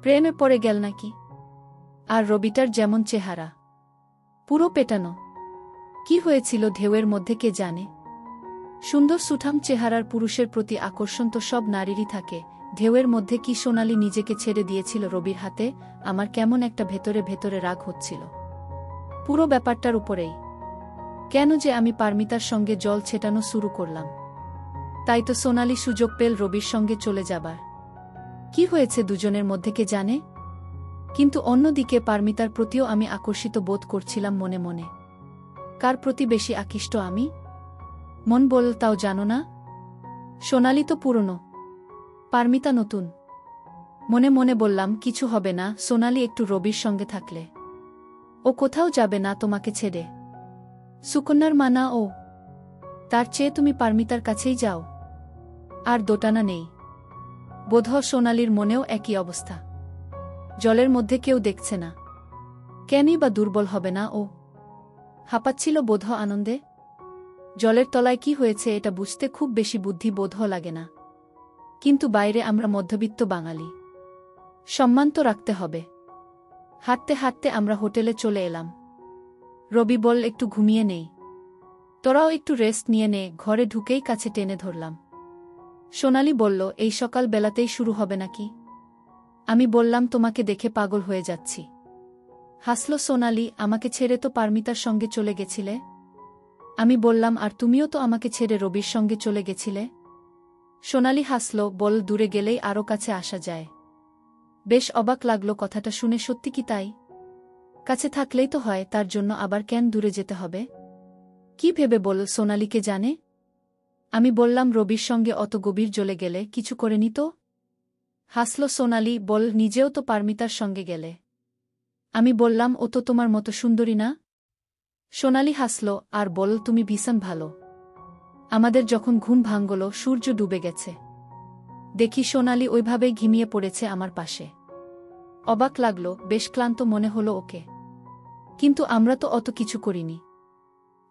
প্রেমে পড়ে গেল নাকি? আর রবিটার যেমন চেহারা, পুরো পেটানো। কি হয়েছিল ঢেউয়ের মধ্যে কে জানে। সুন্দর সুঠাম চেহারার পুরুষের প্রতি আকর্ষণ তো সব নারীরই থাকে। ঢেউয়ের মধ্যে কি সোনালী নিজেকে ছেড়ে দিয়েছিল রবির হাতে। আমার কেমন একটা ভেতরে ভেতরে রাগ হচ্ছিল পুরো ব্যাপারটার উপরেই। কেন যে আমি পারমিতার সঙ্গে জল ছেটানো শুরু করলাম। তাই তো সোনালী সুযোগ পেল রবির সঙ্গে চলে যাবার। কি হয়েছে দুজনের মধ্যে কে জানে। কিন্তু অন্যদিকে পারমিতার প্রতিও আমি আকর্ষিত বোধ করছিলাম মনে মনে। কার প্রতি বেশি আকৃষ্ট আমি? মন বল, তাও জানো না। সোনালী তো পুরনো, পারমিতা নতুন। মনে মনে বললাম, কিছু হবে না, সোনালী একটু রবির সঙ্গে থাকলে। ও কোথাও যাবে না তোমাকে ছেড়ে। সুকন্যার মা না ও। তার চেয়ে তুমি পারমিতার কাছেই যাও। আর দোটানা নেই। বোধহয় সোনালীর মনেও একই অবস্থা। জলের মধ্যে কেউ দেখছে না, কেনই বা দুর্বল হবে না ও। হাঁপাচ্ছিল বোধহয় আনন্দে। জলের তলায় কি হয়েছে এটা বুঝতে খুব বেশি বুদ্ধি বোধহয় লাগে না। কিন্তু বাইরে আমরা মধ্যবিত্ত বাঙালি, সম্মান তো রাখতে হবে। হাঁটতে হাঁটতে আমরা হোটেলে চলে এলাম। রবি বল, একটু ঘুমিয়ে নেই, তোরাও একটু রেস্ট নিয়ে নে। ঘরে ঢুকেই কাছে টেনে ধরলাম। সোনালী বলল, এই সকাল বেলাতেই শুরু হবে নাকি? আমি বললাম, তোমাকে দেখে পাগল হয়ে যাচ্ছি। হাসল সোনালী, আমাকে ছেড়ে তো পারমিতার সঙ্গে চলে গেছিলে। আমি বললাম, আর তুমিও তো আমাকে ছেড়ে রবির সঙ্গে চলে গেছিলে। সোনালী হাসল, বল, দূরে গেলেই আরও কাছে আসা যায়। বেশ অবাক লাগলো কথাটা শুনে। সত্যি কি তাই? কাছে থাকলেই তো হয়, তার জন্য আবার কেন দূরে যেতে হবে? কি ভেবে বল, সোনালীকে জানে। আমি বললাম, রবির সঙ্গে অত গভীর জ্বলে গেলে কিছু করেনি তো? হাসল সোনালী, বল, নিজেও তো পারমিতার সঙ্গে গেলে। আমি বললাম, ও তো তোমার মতো সুন্দরী না। সোনালী হাসল আর বল, তুমি ভীষণ ভালো। আমাদের যখন ঘুম ভাঙল, সূর্য ডুবে গেছে। দেখি সোনালী ওইভাবেই ঘুমিয়ে পড়েছে আমার পাশে। অবাক লাগলো, বেশ ক্লান্ত মনে হলো ওকে। কিন্তু আমরা তো অত কিছু করিনি।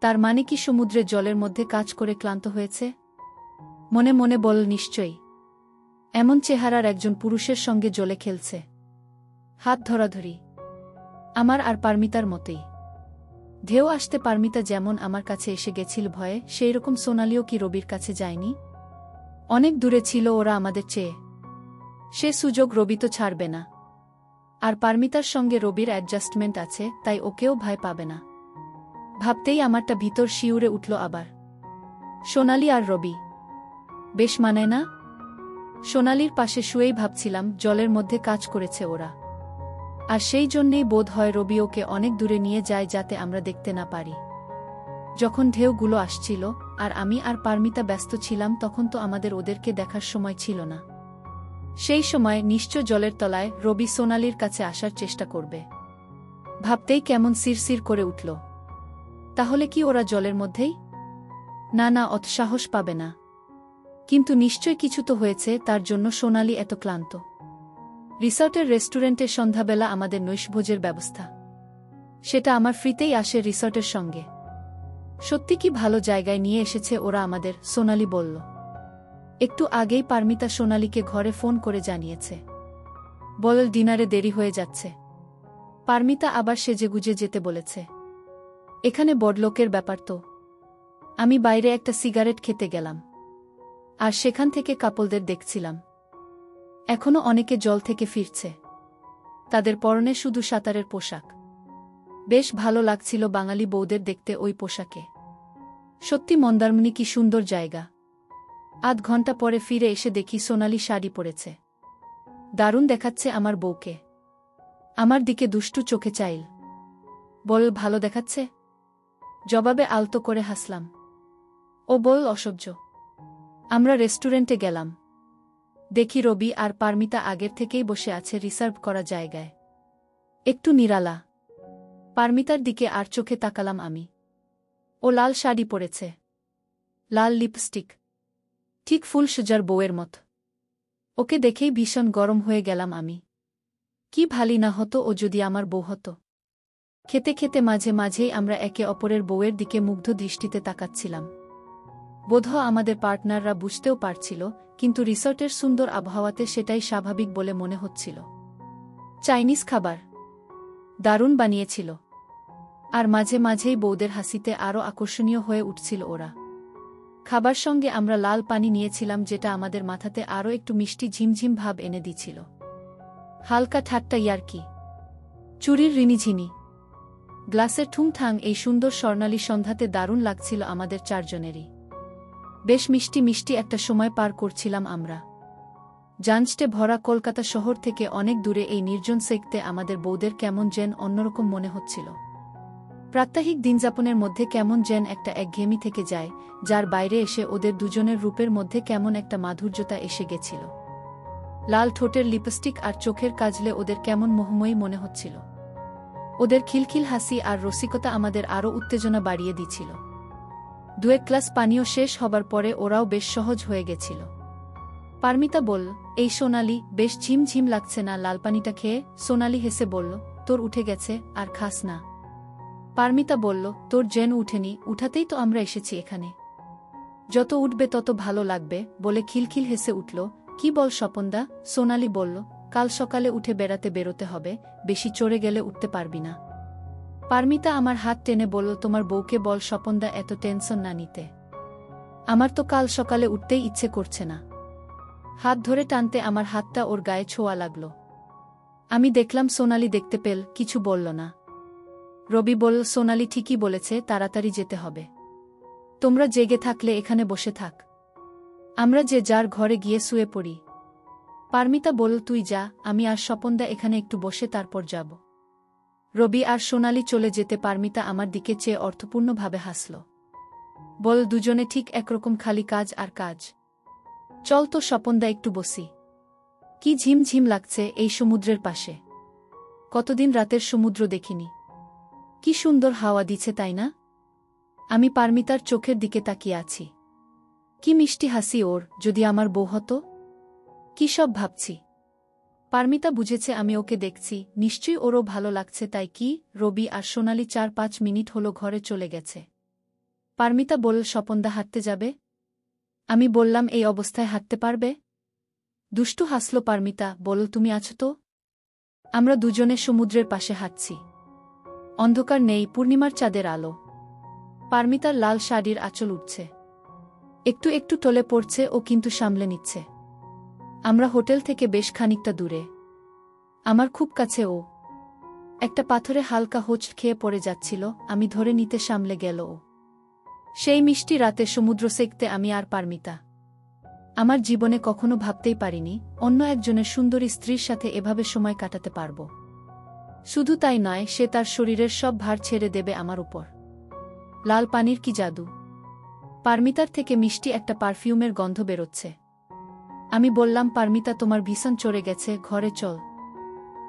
তার মানে কি সমুদ্রের জলের মধ্যে কাজ করে ক্লান্ত হয়েছে? মনে মনে বল, নিশ্চয়ই। এমন চেহারার একজন পুরুষের সঙ্গে জলে খেলছে, হাত ধরাধরি, আমার আর পারমিতার মতোই। ঢেউ আসতে পারমিতা যেমন আমার কাছে এসে গেছিল ভয়ে, সেই রকম সোনালিও কি রবির কাছে যায়নি? অনেক দূরে ছিল ওরা আমাদের চেয়ে। সে সুযোগ রবি তো ছাড়বে না। আর পারমিতার সঙ্গে রবির অ্যাডজাস্টমেন্ট আছে, তাই ওকেও ভয় পাবে না। ভাবতেই আমারটা ভিতর শিউরে উঠল আবার। সোনালি আর রবি বেশ মানায় না? সোনালির পাশে শুয়েই ভাবছিলাম, জলের মধ্যে কাজ করেছে ওরা। আর সেই জন্যেই বোধ হয় রবি ওকে অনেক দূরে নিয়ে যায়, যাতে আমরা দেখতে না পারি। যখন ঢেউগুলো আসছিল আর আমি আর পারমিতা ব্যস্ত ছিলাম, তখন তো আমাদের ওদেরকে দেখার সময় ছিল না। সেই সময় নিশ্চয় জলের তলায় রবি সোনালির কাছে আসার চেষ্টা করবে। ভাবতেই কেমন সিরসির করে উঠল। তাহলে কি ওরা জলের মধ্যেই? না না, অত সাহস পাবে না। কিন্তু নিশ্চয় কিছু তো হয়েছে, তার জন্য সোনালি এত ক্লান্ত। রিসর্টের রেস্টুরেন্টে সন্ধ্যাবেলা আমাদের নৈশভোজের ব্যবস্থা। সেটা আমার ফ্রিতেই আসে রিসর্টের সঙ্গে। সত্যি কি ভালো জায়গায় নিয়ে এসেছে ওরা আমাদের, সোনালি বলল। একটু আগেই পারমিতা সোনালিকে ঘরে ফোন করে জানিয়েছে। বল, ডিনারে দেরি হয়ে যাচ্ছে। পারমিতা আবার সেজেগুজে যেতে বলেছে। এখানে বড়লোকের ব্যাপার তো। আমি বাইরে একটা সিগারেট খেতে গেলাম, আর সেখান থেকে কাপলদের দেখছিলাম। এখনো অনেকে জল থেকে ফিরছে। তাদের পরনে শুধু সাঁতারের পোশাক। বেশ ভালো লাগছিল বাঙালি বউদের দেখতে ওই পোশাকে। সত্যি মন্দারমণি কি সুন্দর জায়গা। আধ ঘন্টা পরে ফিরে এসে দেখি সোনালি শাড়ি পরেছে। দারুণ দেখাচ্ছে আমার বউকে। আমার দিকে দুষ্টু চোখে চাইল। বল, ভালো দেখাচ্ছে? জবাবে আলতো করে হাসলাম। ও বল, অসহ্য। আমরা রেস্টুরেন্টে গেলাম। দেখি রবি আর পারমিতা আগের থেকেই বসে আছে রিসার্ভ করা জায়গায়। একটু নিরালা। পারমিতার দিকে আর চোখে তাকালাম আমি। ও লাল শাড়ি পরেছে, লাল লিপস্টিক, ঠিক ফুল সুজার বউয়ের মত। ওকে দেখেই ভীষণ গরম হয়ে গেলাম আমি। কি ভালি না হতো ও যদি আমার বউ হতো। খেতে খেতে মাঝে মাঝেই আমরা একে অপরের বউয়ের দিকে মুগ্ধ দৃষ্টিতে তাকাচ্ছিলাম। বোধহয় আমাদের পার্টনাররা বুঝতেও পারছিল, কিন্তু রিসর্টের সুন্দর আবহাওয়াতে সেটাই স্বাভাবিক বলে মনে হচ্ছিল। চাইনিজ খাবার দারুণ বানিয়েছিল। আর মাঝে মাঝেই বউদের হাসিতে আরও আকর্ষণীয় হয়ে উঠছিল ওরা। খাবার সঙ্গে আমরা লাল পানি নিয়েছিলাম, যেটা আমাদের মাথাতে আরও একটু মিষ্টি ঝিমঝিম ভাব এনে দিছিল। হালকা ঠাট্টা ইয়ার্কি, চুরির রিনিঝিনি, গ্লাসের ঠুংঠাং, এই সুন্দর স্বর্ণালী সন্ধ্যাতে দারুণ লাগছিল আমাদের চারজনেরই। বেশ মিষ্টি মিষ্টি একটা সময় পার করছিলাম আমরা। জাঞ্জটে ভরা কলকাতা শহর থেকে অনেক দূরে এই নির্জন সেক্তে আমাদের বউদের কেমন যেন অন্যরকম মনে হচ্ছিল। প্রাত্যহিক দিনযাপনের মধ্যে কেমন যেন একটা একঘেয়েমি থেকে যায়, যার বাইরে এসে ওদের দুজনের রূপের মধ্যে কেমন একটা মাধুর্যতা এসে গেছিল। লাল ঠোঁটের লিপস্টিক আর চোখের কাজলে ওদের কেমন মোহময়ী মনে হচ্ছিল। ওদের খিলখিল হাসি আর রসিকতা আমাদের আরও উত্তেজনা বাড়িয়ে দিছিল। দুয়েক গ্লাস পানীয় শেষ হবার পরে ওরাও বেশ সহজ হয়ে গেছিল। পারমিতা বলল, এই সোনালি, বেশ ঝিমঝিম লাগছে না লাল পানিটা খেয়ে? সোনালি হেসে বলল, তোর উঠে গেছে, আর খাস না? পারমিতা বলল, তোর যেন উঠেনি, উঠাতেই তো আমরা এসেছি এখানে। যত উঠবে তত ভালো লাগবে, বলে খিলখিল হেসে উঠল। কি বল স্বপনদা? সোনালি বলল, কাল সকালে উঠে বেড়াতে বেরোতে হবে, বেশি চড়ে গেলে উঠতে পারবি না। পারমিতা আমার হাত টেনে বলল, তোমার বউকে বল স্বপনদা এত টেনশন না নিতে। আমার তো কাল সকালে উঠতেই ইচ্ছে করছে না। হাত ধরে টানতে আমার হাতটা ওর গায়ে ছোঁয়া লাগল। আমি দেখলাম সোনালি দেখতে পেল, কিছু বলল না। রবি বলল, সোনালি ঠিকই বলেছে, তাড়াতাড়ি যেতে হবে। তোমরা জেগে থাকলে এখানে বসে থাক, আমরা যে যার ঘরে গিয়ে শুয়ে পড়ি। পারমিতা বলল, তুই যা, আমি আর স্বপনদা এখানে একটু বসে তারপর যাব। রবি আর সোনালি চলে যেতে পারমিতা আমার দিকে চেয়ে অর্থপূর্ণভাবে হাসল। বল, দুজনে ঠিক একরকম, খালি কাজ আর কাজ। চল তো স্বপনদা, একটু বসি। কি ঝিমঝিম লাগছে এই সমুদ্রের পাশে। কতদিন রাতের সমুদ্র দেখিনি। কি সুন্দর হাওয়া দিচ্ছে, তাই না? আমি পারমিতার চোখের দিকে তাকিয়ে আছি। কি মিষ্টি হাসি ওর, যদি আমার বউ হতো। কি সব ভাবছি। পারমিতা বুঝেছে আমি ওকে দেখছি, নিশ্চয়ই ওরও ভালো লাগছে। তাই কি? রবি আর সোনালি ৪-৫ মিনিট হলো ঘরে চলে গেছে। পারমিতা বলল, স্বপনদা হাঁটতে যাবে? আমি বললাম, এই অবস্থায় হাঁটতে পারবে? দুষ্টু হাসল পারমিতা, বলল, তুমি আছো তো? আমরা দুজনে সমুদ্রের পাশে হাঁটছি। অন্ধকার নেই, পূর্ণিমার চাঁদের আলো। পারমিতার লাল শাড়ির আঁচল উঠছে, একটু একটু টলে পড়ছে, ও কিন্তু সামলে নিচ্ছে। আমরা হোটেল থেকে বেশ খানিকটা দূরে। আমার খুব কাছে ও। একটা পাথরে হালকা হোঁচট খেয়ে পড়ে যাচ্ছিল, আমি ধরে নিতে সামলে গেল ও। সেই মিষ্টি রাতে সমুদ্র সেঁকতে আমি আর পারমিতা। আমার জীবনে কখনো ভাবতেই পারিনি অন্য একজনের সুন্দরী স্ত্রীর সাথে এভাবে সময় কাটাতে পারব। শুধু তাই নয়, সে তার শরীরের সব ভার ছেড়ে দেবে আমার উপর। লাল পানির কি জাদু! পারমিতার থেকে মিষ্টি একটা পারফিউমের গন্ধ বেরোচ্ছে। আমি বললাম, পারমিতা, তোমার ভীষণ চড়ে গেছে, ঘরে চল।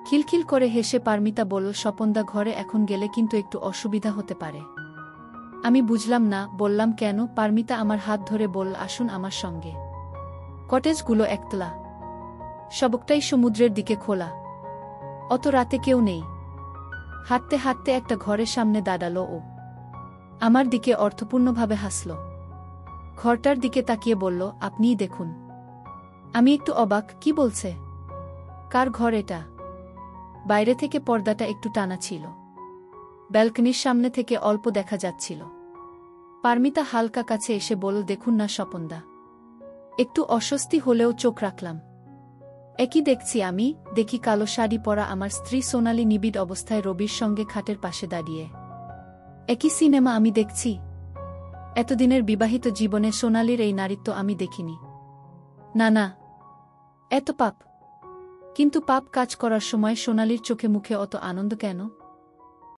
খিলখিল করে হেসে পারমিতা বলল, স্বপনদা, ঘরে এখন গেলে কিন্তু একটু অসুবিধা হতে পারে। আমি বুঝলাম না, বললাম, কেন? পারমিতা আমার হাত ধরে বলল, আসুন আমার সঙ্গে। কটেজগুলো একতলা, সবকটাই সমুদ্রের দিকে খোলা। অত রাতে কেউ নেই। হাঁটতে হাঁটতে একটা ঘরের সামনে দাঁড়ালো ও। আমার দিকে অর্থপূর্ণভাবে হাসল। ঘরটার দিকে তাকিয়ে বলল, আপনিই দেখুন। আমি একটু অবাক, কি বলছে? কার ঘর এটা? বাইরে থেকে পর্দাটা একটু টানা ছিল, ব্যালকনির সামনে থেকে অল্প দেখা যাচ্ছিল। পারমিতা হালকা কাছে এসে বলল, দেখুন না স্বপনদা। একটু অস্বস্তি হলেও চোখ রাখলাম। একই দেখছি আমি। দেখি কালো শাড়ি পরা আমার স্ত্রী সোনালি নিবিড় অবস্থায় রবির সঙ্গে খাটের পাশে দাঁড়িয়ে। একই সিনেমা আমি দেখছি। এতদিনের বিবাহিত জীবনে সোনালির এই নারীত্ব আমি দেখিনি। না না, এত পাপ। কিন্তু পাপ কাজ করার সময় সোনালির চোখে মুখে অত আনন্দ কেন?